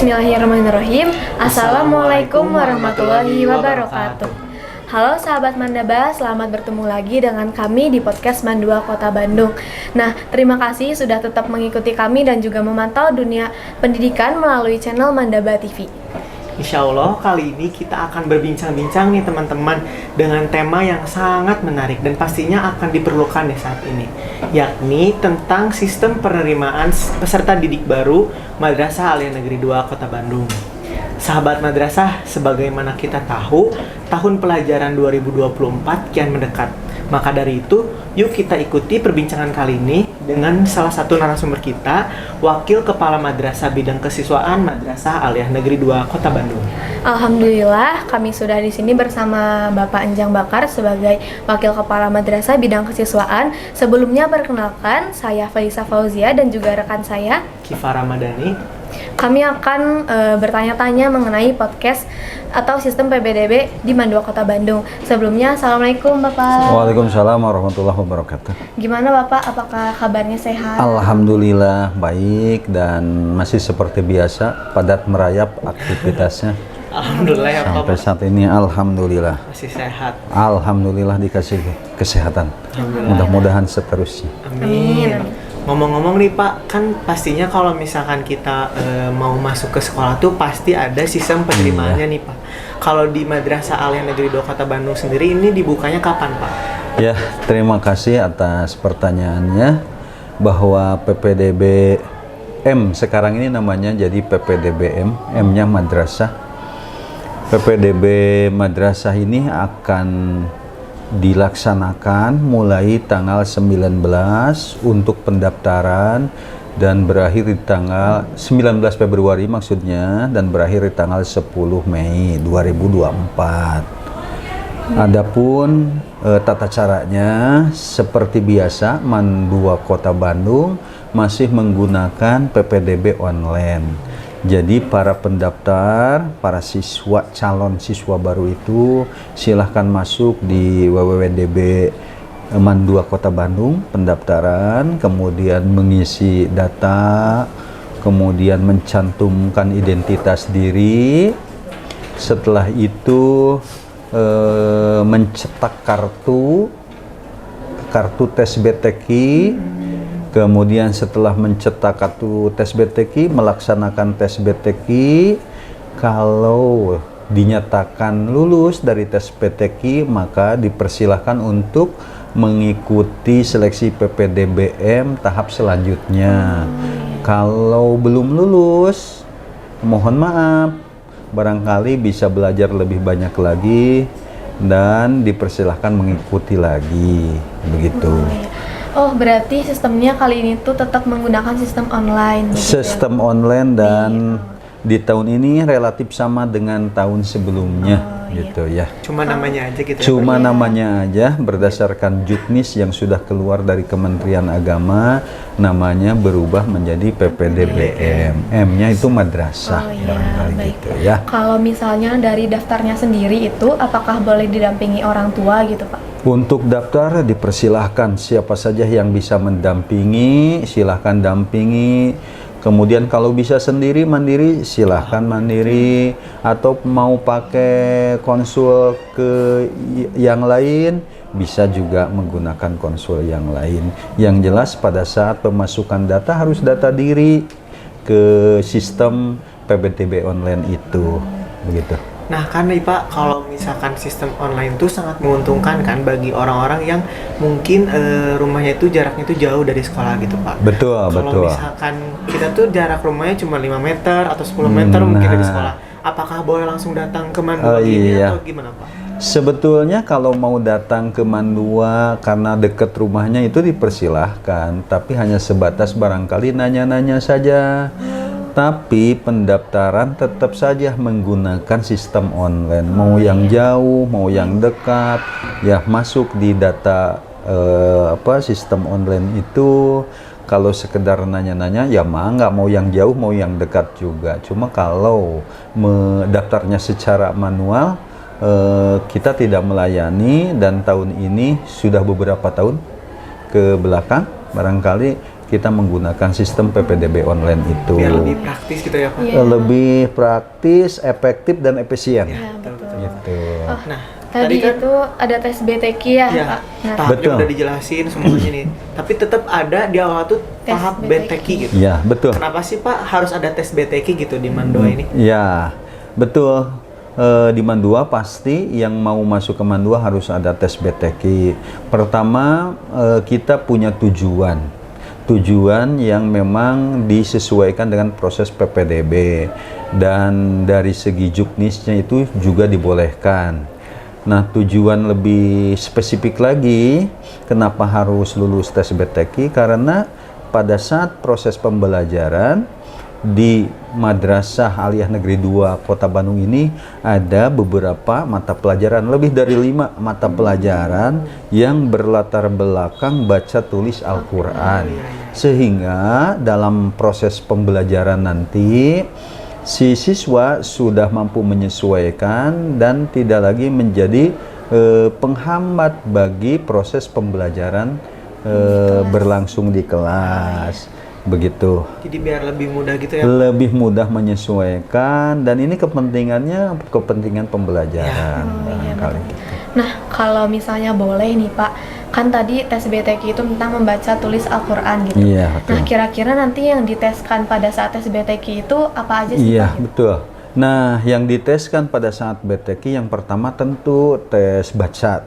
Bismillahirrahmanirrahim. Assalamualaikum warahmatullahi wabarakatuh. Halo sahabat Mandaba, selamat bertemu lagi dengan kami di podcast Mandua Kota Bandung. Nah, terima kasih sudah tetap mengikuti kami dan juga memantau dunia pendidikan melalui channel Mandaba TV. Insya Allah kali ini kita akan berbincang-bincang nih teman-teman dengan tema yang sangat menarik dan pastinya akan diperlukan di saat ini, yakni tentang sistem penerimaan peserta didik baru Madrasah Aliyah Negeri 2 Kota Bandung. Sahabat madrasah, sebagaimana kita tahu, tahun pelajaran 2024 kian mendekat. Maka dari itu, yuk kita ikuti perbincangan kali ini dengan salah satu narasumber kita, Wakil Kepala Madrasah Bidang Kesiswaan Madrasah Aliyah Negeri 2 Kota Bandung. Alhamdulillah, kami sudah di sini bersama Bapak Enjang Bakar sebagai Wakil Kepala Madrasah Bidang Kesiswaan. Sebelumnya perkenalkan, saya Faisa Fauzia dan juga rekan saya Kifa Ramadhani. Kami akan bertanya-tanya mengenai podcast atau sistem PPDB di Mandua Kota Bandung. Sebelumnya, Assalamualaikum Bapak. Waalaikumsalam warahmatullahi wabarakatuh. Gimana Bapak? Apakah kabarnya sehat? Alhamdulillah baik dan masih seperti biasa padat merayap aktivitasnya. Alhamdulillah ya Pak. Sampai saat ini alhamdulillah. Masih sehat. Alhamdulillah dikasih kesehatan. Mudah-mudahan seterusnya. Amin. Ngomong-ngomong nih Pak, kan pastinya kalau misalkan kita mau masuk ke sekolah tuh pasti ada sistem penerimaannya nih Pak. Kalau di Madrasah Aliyah Negeri 2 Kota Bandung sendiri ini dibukanya kapan Pak? Ya, terima kasih atas pertanyaannya bahwa PPDB M sekarang ini namanya jadi PPDBM, M-nya madrasah. PPDB madrasah ini akan dilaksanakan mulai tanggal 19 untuk pendaftaran dan berakhir di tanggal 19 Februari maksudnya dan berakhir di tanggal 10 Mei 2024. Adapun tata caranya seperti biasa Mandua Kota Bandung masih menggunakan PPDB online. Jadi para pendaftar, para siswa, calon siswa baru itu silahkan masuk di www.db Mandua Kota Bandung, pendaftaran, kemudian mengisi data, kemudian mencantumkan identitas diri. Setelah itu mencetak kartu tes BTQ. Kemudian setelah mencetak kartu tes BTQ, melaksanakan tes BTQ. Kalau dinyatakan lulus dari tes BTQ, maka dipersilahkan untuk mengikuti seleksi PPDBM tahap selanjutnya. Kalau belum lulus, mohon maaf, barangkali bisa belajar lebih banyak lagi dan dipersilahkan mengikuti lagi, begitu. Oh, berarti sistemnya kali ini tuh tetap menggunakan sistem online. Sistem online dan di tahun ini relatif sama dengan tahun sebelumnya, gitu ya. Cuma namanya aja gitu. Cuma namanya aja berdasarkan juknis yang sudah keluar dari Kementerian Agama, namanya berubah menjadi PPDBM. M-nya itu madrasah, barangkali gitu ya. Kalau misalnya dari daftarnya sendiri itu, apakah boleh didampingi orang tua gitu Pak? Untuk daftar dipersilahkan siapa saja yang bisa mendampingi, silahkan dampingi. Kemudian kalau bisa sendiri mandiri, silahkan mandiri. Atau mau pakai konsul ke yang lain, bisa juga menggunakan konsul yang lain. Yang jelas pada saat pemasukan data harus data diri ke sistem PPDB online itu, begitu. Nah kan nih Pak, kalau misalkan sistem online itu sangat menguntungkan kan bagi orang-orang yang mungkin rumahnya itu jaraknya itu jauh dari sekolah gitu Pak. Betul, Kalau misalkan kita tuh jarak rumahnya cuma 5 meter atau 10 meter mungkin dari sekolah, apakah boleh langsung datang ke Mandua ini atau gimana Pak? Sebetulnya kalau mau datang ke Mandua karena dekat rumahnya itu dipersilahkan, tapi hanya sebatas barangkali nanya-nanya saja. Tapi pendaftaran tetap saja menggunakan sistem online. Mau yang jauh, mau yang dekat, ya masuk di data sistem online itu. Kalau sekedar nanya-nanya, ya nggak mau yang jauh, mau yang dekat juga. Cuma kalau mendaftarnya secara manual, kita tidak melayani dan tahun ini sudah beberapa tahun ke belakang barangkali kita menggunakan sistem PPDB online itu. Biar lebih praktis gitu ya Pak. Iya. Lebih praktis, efektif dan efisien. Ya, betul. Gitu. Oh, Nah, tadi kan itu ada tes BTQ ya, ya, Pak. Nah, tahapnya Betul. udah dijelasin semuanya nih. Tapi tetap ada di awal tuh Tes tahap BTQ. BTQ gitu. Ya, betul. Kenapa sih Pak harus ada tes BTQ gitu di Mandua ini? Ya, betul. Di Mandua pasti yang mau masuk ke Mandua harus ada tes BTQ. Pertama, kita punya tujuan yang memang disesuaikan dengan proses PPDB, dan dari segi juknisnya itu juga dibolehkan. Nah, tujuan lebih spesifik lagi kenapa harus lulus tes BTQ, karena pada saat proses pembelajaran di Madrasah Aliyah Negeri 2 Kota Bandung ini ada beberapa mata pelajaran, lebih dari 5 mata pelajaran yang berlatar belakang baca tulis Al-Quran, sehingga dalam proses pembelajaran nanti si siswa sudah mampu menyesuaikan dan tidak lagi menjadi penghambat bagi proses pembelajaran berlangsung di kelas. Begitu. Jadi biar lebih mudah gitu ya. Lebih mudah menyesuaikan, dan ini kepentingannya kepentingan pembelajaran barangkali. Nah, kalau misalnya boleh nih Pak, kan tadi tes BTQ itu tentang membaca tulis Al-Quran gitu. Iya, betul. Nah, kira-kira nanti yang diteskan pada saat tes BTQ itu apa aja sih Iya, Pak? betul. Nah, yang diteskan pada saat BTQ yang pertama tentu tes baca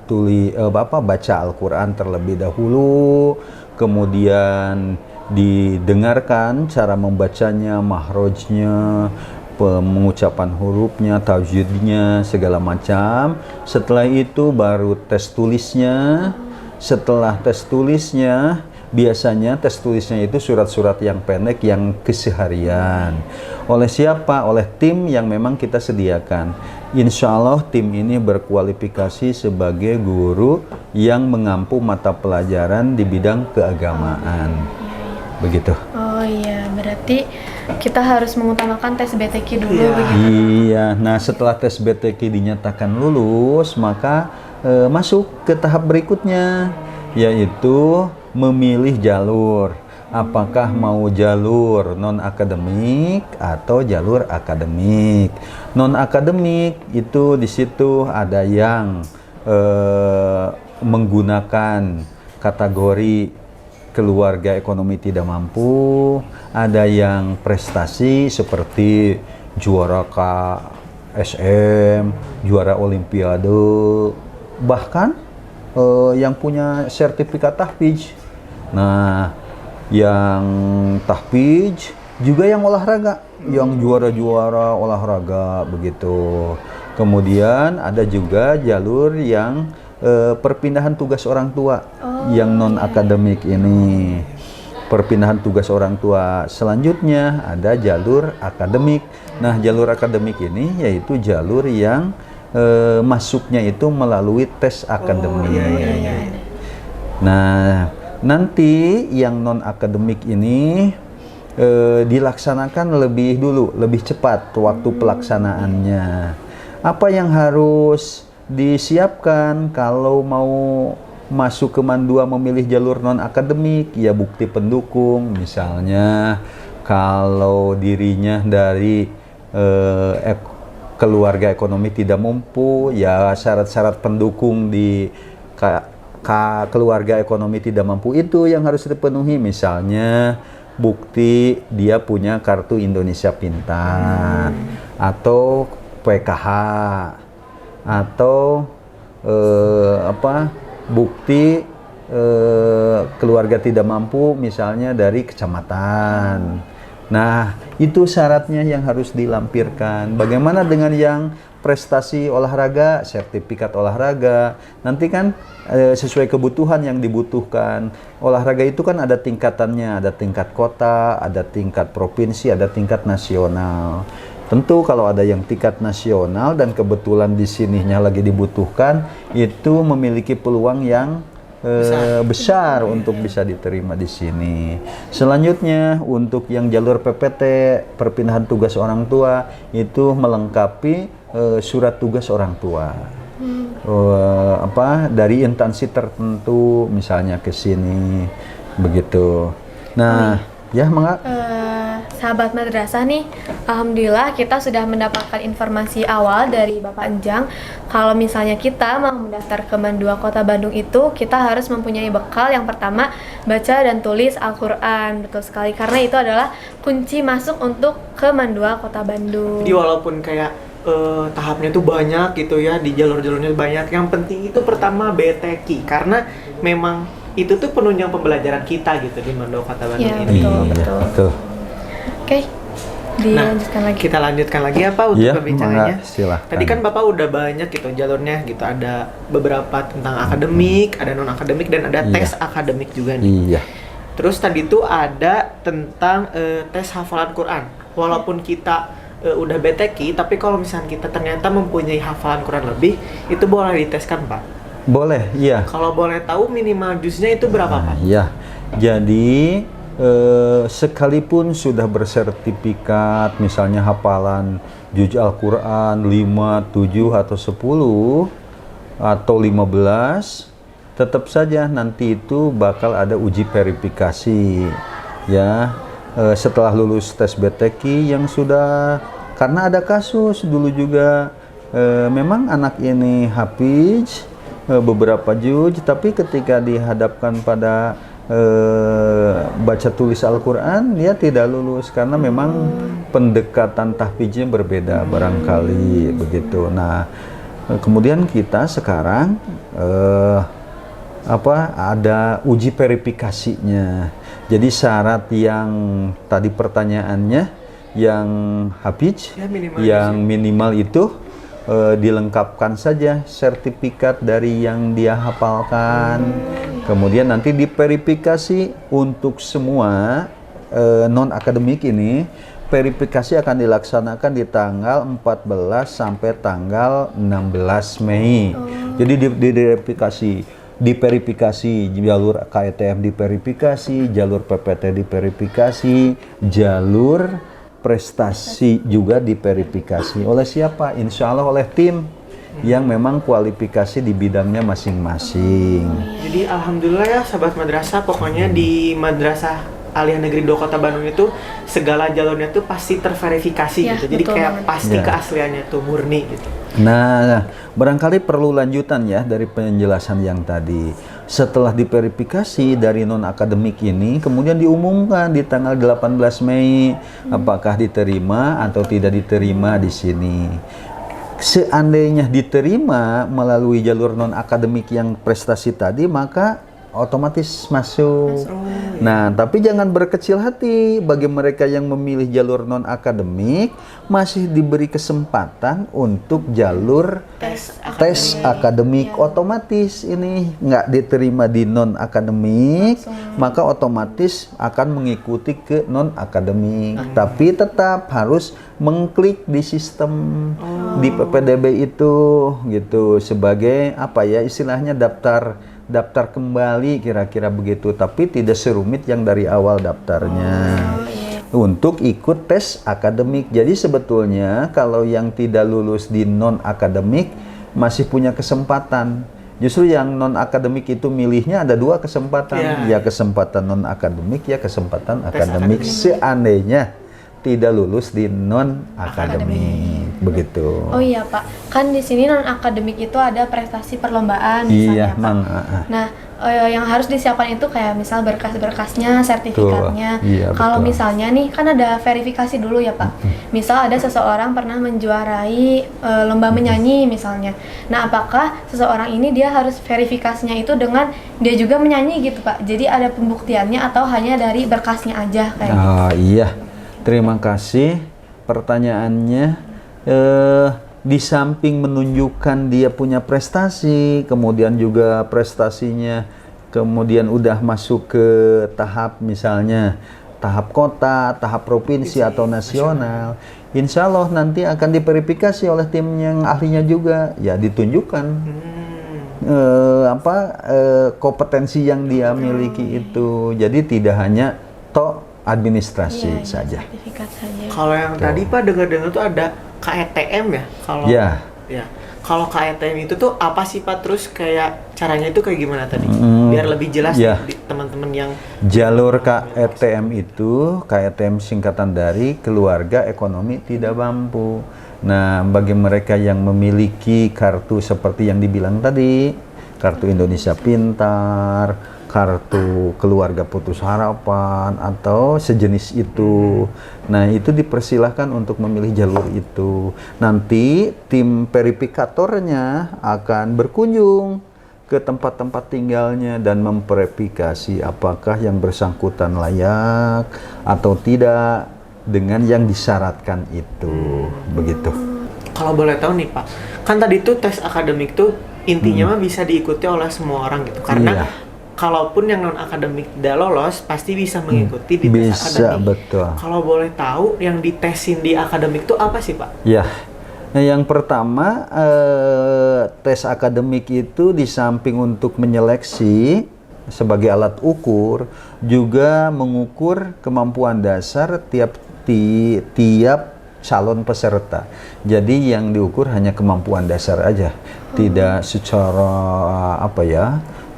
baca Al-Quran terlebih dahulu, kemudian didengarkan cara membacanya, mahrojnya, pengucapan hurufnya, tajwidnya, segala macam. Setelah itu baru tes tulisnya. Setelah tes tulisnya, biasanya tes tulisnya itu surat-surat yang pendek yang keseharian. Oleh siapa? Oleh tim yang memang kita sediakan. Insya Allah tim ini berkualifikasi sebagai guru yang mengampu mata pelajaran di bidang keagamaan. Begitu. Oh iya, berarti kita harus mengutamakan tes BTQ dulu begitu. Iya, nah setelah tes BTQ dinyatakan lulus, maka masuk ke tahap berikutnya, yaitu memilih jalur. Apakah mau jalur non-akademik atau jalur akademik? Non-akademik itu di situ ada yang menggunakan kategori keluarga ekonomi tidak mampu, ada yang prestasi seperti juara KSM, juara Olimpiade, bahkan yang punya sertifikat tahfidz. Nah, yang tahfidz juga yang olahraga, yang juara-juara olahraga begitu. Kemudian ada juga jalur yang perpindahan tugas orang tua yang non akademik ini. Perpindahan tugas orang tua selanjutnya ada jalur akademik. Nah, jalur akademik ini yaitu jalur yang masuknya itu melalui tes akademik. Nah, nanti yang non akademik ini dilaksanakan lebih dulu, lebih cepat waktu pelaksanaannya. Apa yang harus disiapkan kalau mau masuk ke Mandua memilih jalur non-akademik? Ya bukti pendukung, misalnya kalau dirinya dari keluarga ekonomi tidak mampu, ya syarat-syarat pendukung di keluarga ekonomi tidak mampu itu yang harus dipenuhi, misalnya bukti dia punya kartu Indonesia Pintar atau PKH atau bukti keluarga tidak mampu misalnya dari kecamatan. Nah, itu syaratnya yang harus dilampirkan. Bagaimana dengan yang prestasi olahraga, sertifikat olahraga? Nanti kan sesuai kebutuhan yang dibutuhkan. Olahraga itu kan ada tingkatannya, ada tingkat kota, ada tingkat provinsi, ada tingkat nasional. Tentu kalau ada yang tingkat nasional dan kebetulan di sininya lagi dibutuhkan, itu memiliki peluang yang besar untuk bisa diterima di sini. Selanjutnya untuk yang jalur PPT, perpindahan tugas orang tua, itu melengkapi surat tugas orang tua. Dari instansi tertentu misalnya ke sini begitu. Nah, ya Mangga. Sahabat madrasah nih, alhamdulillah kita sudah mendapatkan informasi awal dari Bapak Enjang. Kalau misalnya kita mau mendaftar ke MAN 2 Kota Bandung itu, kita harus mempunyai bekal yang pertama baca dan tulis Al-Quran. Betul sekali, karena itu adalah kunci masuk untuk ke MAN 2 Kota Bandung. Jadi walaupun kayak tahapnya tuh banyak gitu ya, di jalur-jalurnya banyak, yang penting itu pertama BTQ, karena memang itu tuh penunjang pembelajaran kita gitu di MAN 2 Kota Bandung Ya, ini. betul. Oke, dilanjutkan lagi. Kita lanjutkan lagi apa untuk Iya, perbincangannya? Mangga, silahkan. Tadi kan Bapak udah banyak gitu jalurnya gitu, ada beberapa tentang akademik, ada non akademik, dan ada Iya. tes akademik juga nih. Iya. Terus tadi tuh ada tentang tes hafalan Quran. Walaupun kita udah BTQ, tapi kalau misalnya kita ternyata mempunyai hafalan Quran lebih, itu boleh diteskan, Pak. Boleh, iya. Kalau boleh tahu minimal juznya itu berapa, Pak? Iya. Jadi sekalipun sudah bersertifikat, misalnya hafalan juz Al-Quran 5, 7, atau 10, atau 15, tetap saja nanti itu bakal ada uji verifikasi. Ya, setelah lulus tes BTQ yang sudah, karena ada kasus dulu juga, memang anak ini hafiz beberapa juz, tapi ketika dihadapkan pada baca tulis Al-Quran, dia tidak lulus karena memang pendekatan tahfiznya berbeda barangkali begitu. Nah, kemudian kita sekarang ada uji verifikasinya. Jadi syarat yang tadi pertanyaannya, yang hafiz, Ya, yang minimal itu dilengkapkan saja sertifikat dari yang dia hafalkan. Kemudian nanti diverifikasi untuk semua non akademik ini. Verifikasi akan dilaksanakan di tanggal 14 sampai tanggal 16 Mei. Jadi diverifikasi jalur KETM, diverifikasi jalur PPT, diverifikasi jalur prestasi juga diverifikasi. Oleh siapa? Insya Allah oleh tim yang memang kualifikasi di bidangnya masing-masing. Jadi alhamdulillah ya sahabat madrasah, pokoknya di Madrasah Aliyah Negeri 2 Kota Bandung itu segala jalurnya tuh pasti terverifikasi Ya, gitu. Jadi betul kayak banget. pasti Ya. keasliannya tuh murni gitu. Nah, barangkali perlu lanjutan ya dari penjelasan yang tadi. Setelah diverifikasi dari non-akademik ini, kemudian diumumkan di tanggal 18 Mei apakah diterima atau tidak diterima di sini. Seandainya diterima melalui jalur non-akademik yang prestasi tadi, maka otomatis masuk. Nah, tapi jangan berkecil hati. Bagi mereka yang memilih jalur non-akademik, masih diberi kesempatan untuk jalur tes akademik. Otomatis ini nggak diterima di non-akademik, maka otomatis akan mengikuti ke non-akademik. Tapi tetap harus mengklik di sistem di PPDB itu gitu, sebagai apa ya, istilahnya daftar kembali kira-kira begitu, tapi tidak serumit yang dari awal daftarnya. Untuk ikut tes akademik. Jadi sebetulnya kalau yang tidak lulus di non-akademik masih punya kesempatan. Justru yang non-akademik itu milihnya ada dua kesempatan. Ya kesempatan non-akademik, ya kesempatan akademik. Seandainya tidak lulus di non-akademik. Begitu. Oh iya Pak, kan di sini non akademik itu ada prestasi perlombaan misalnya Iya, Pak. Nah, yang harus disiapkan itu kayak misal berkas-berkasnya, sertifikatnya. Iya, Kalau betul. misalnya nih kan ada verifikasi dulu ya Pak. Misal ada seseorang pernah menjuarai lomba menyanyi misalnya. Nah, apakah seseorang ini dia harus verifikasinya itu dengan dia juga menyanyi gitu Pak? Jadi ada pembuktiannya atau hanya dari berkasnya aja kayak gitu? Iya, terima kasih pertanyaannya. Di samping menunjukkan dia punya prestasi, kemudian juga prestasinya kemudian udah masuk ke tahap misalnya tahap kota, tahap provinsi atau nasional, insya Allah nanti akan diverifikasi oleh tim yang ahlinya juga, ya ditunjukkan kompetensi yang dia miliki itu. Jadi tidak hanya administrasi Iya, saja. sertifikat saja. Kalau yang tadi Pak dengar-dengar tuh ada KETM ya? Kalau Ya. ya. Kalau KETM itu tuh apa sih Pak? Terus kayak caranya itu kayak gimana tadi? Biar lebih jelas ya. di teman-teman yang Jalur KETM itu, KETM singkatan dari Keluarga Ekonomi Tidak Mampu. Nah, bagi mereka yang memiliki kartu seperti yang dibilang tadi, kartu Indonesia Pintar, kartu Keluarga Putus Harapan, atau sejenis itu. Nah, itu dipersilahkan untuk memilih jalur itu. Nanti tim verifikatornya akan berkunjung ke tempat-tempat tinggalnya dan memverifikasi apakah yang bersangkutan layak atau tidak dengan yang disyaratkan itu. Begitu. kalau boleh tahu nih Pak, kan tadi tuh tes akademik tuh intinya mah bisa diikuti oleh semua orang gitu. Karena Iya. kalaupun yang non akademik tidak lolos pasti bisa mengikuti di tes Bisa, akademik. betul. Kalau boleh tahu yang ditesin di akademik tuh apa sih Pak? Ya, nah, yang pertama tes akademik itu di samping untuk menyeleksi sebagai alat ukur, juga mengukur kemampuan dasar tiap calon peserta. Jadi yang diukur hanya kemampuan dasar aja, tidak secara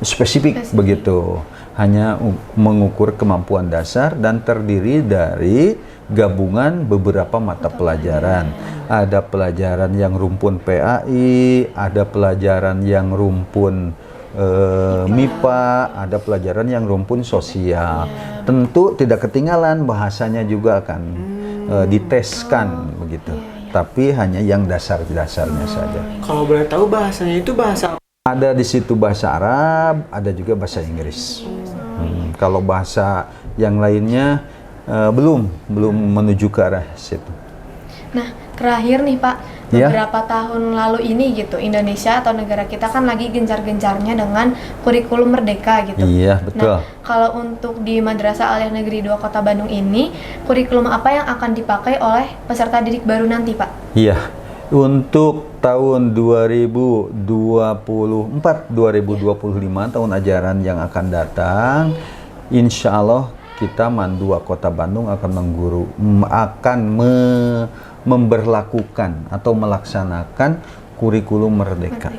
spesifik begitu. Hanya mengukur kemampuan dasar dan terdiri dari gabungan beberapa mata pelajaran. Ada pelajaran yang rumpun PAI, ada pelajaran yang rumpun MIPA, ada pelajaran yang rumpun sosial. Tentu tidak ketinggalan bahasanya juga akan diteskan begitu. Tapi hanya yang dasar-dasarnya saja. Kalau boleh tahu bahasanya itu bahasa Ada di situ bahasa Arab, ada juga bahasa Inggris. Kalau bahasa yang lainnya belum menuju ke arah situ. Nah, terakhir nih Pak, Ya. beberapa tahun lalu ini gitu, Indonesia atau negara kita kan lagi gencar-gencarnya dengan kurikulum merdeka gitu. Iya, betul. Nah, kalau untuk di Madrasah Aliyah Negeri 2 Kota Bandung ini, kurikulum apa yang akan dipakai oleh peserta didik baru nanti Pak? Iya. Untuk tahun 2024-2025 tahun ajaran yang akan datang, insya Allah kita Mandua Kota Bandung akan memberlakukan atau melaksanakan kurikulum merdeka.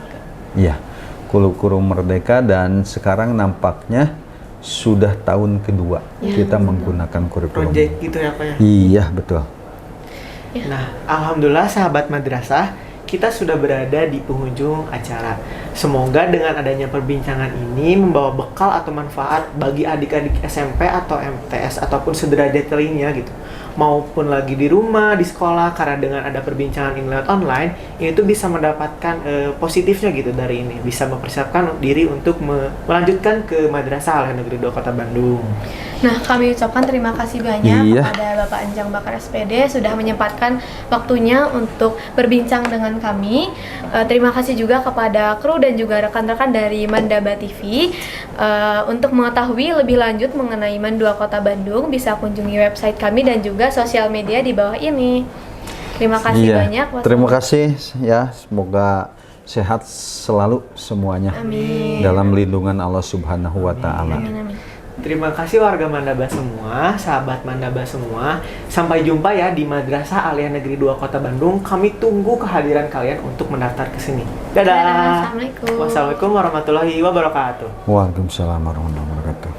Iya, kurikulum merdeka, dan sekarang nampaknya sudah tahun kedua kita menggunakan kurikulum. project gitu ya Pak ya? Iya, betul. Nah, alhamdulillah sahabat madrasah, kita sudah berada di penghujung acara. Semoga dengan adanya perbincangan ini membawa bekal atau manfaat bagi adik-adik SMP atau MTS ataupun sederajat lainnya gitu. Maupun lagi di rumah, di sekolah, karena dengan ada perbincangan ini lewat online, ini tuh bisa mendapatkan positifnya gitu dari ini. Bisa mempersiapkan diri untuk melanjutkan ke Madrasah Aliyah Negeri 2 Kota Bandung. Nah, kami ucapkan terima kasih banyak Iya. kepada Bapak Anjang Bakar SPD sudah menyempatkan waktunya untuk berbincang dengan kami. Terima kasih juga kepada kru dan juga rekan-rekan dari Mandaba TV. Untuk mengetahui lebih lanjut mengenai Mandua Kota Bandung, bisa kunjungi website kami dan juga sosial media di bawah ini. Terima kasih banyak. Terima kasih ya, semoga sehat selalu semuanya. Amin. Dalam lindungan Allah Subhanahu wa taala. Amin, amin. Terima kasih warga Mandaba semua, sahabat Mandaba semua. Sampai jumpa ya di Madrasah Aliyah Negeri 2 Kota Bandung. Kami tunggu kehadiran kalian untuk mendaftar ke sini. Dadah. Dadah, Assalamualaikum. Wassalamualaikum warahmatullahi wabarakatuh. Waalaikumsalam warahmatullahi wabarakatuh.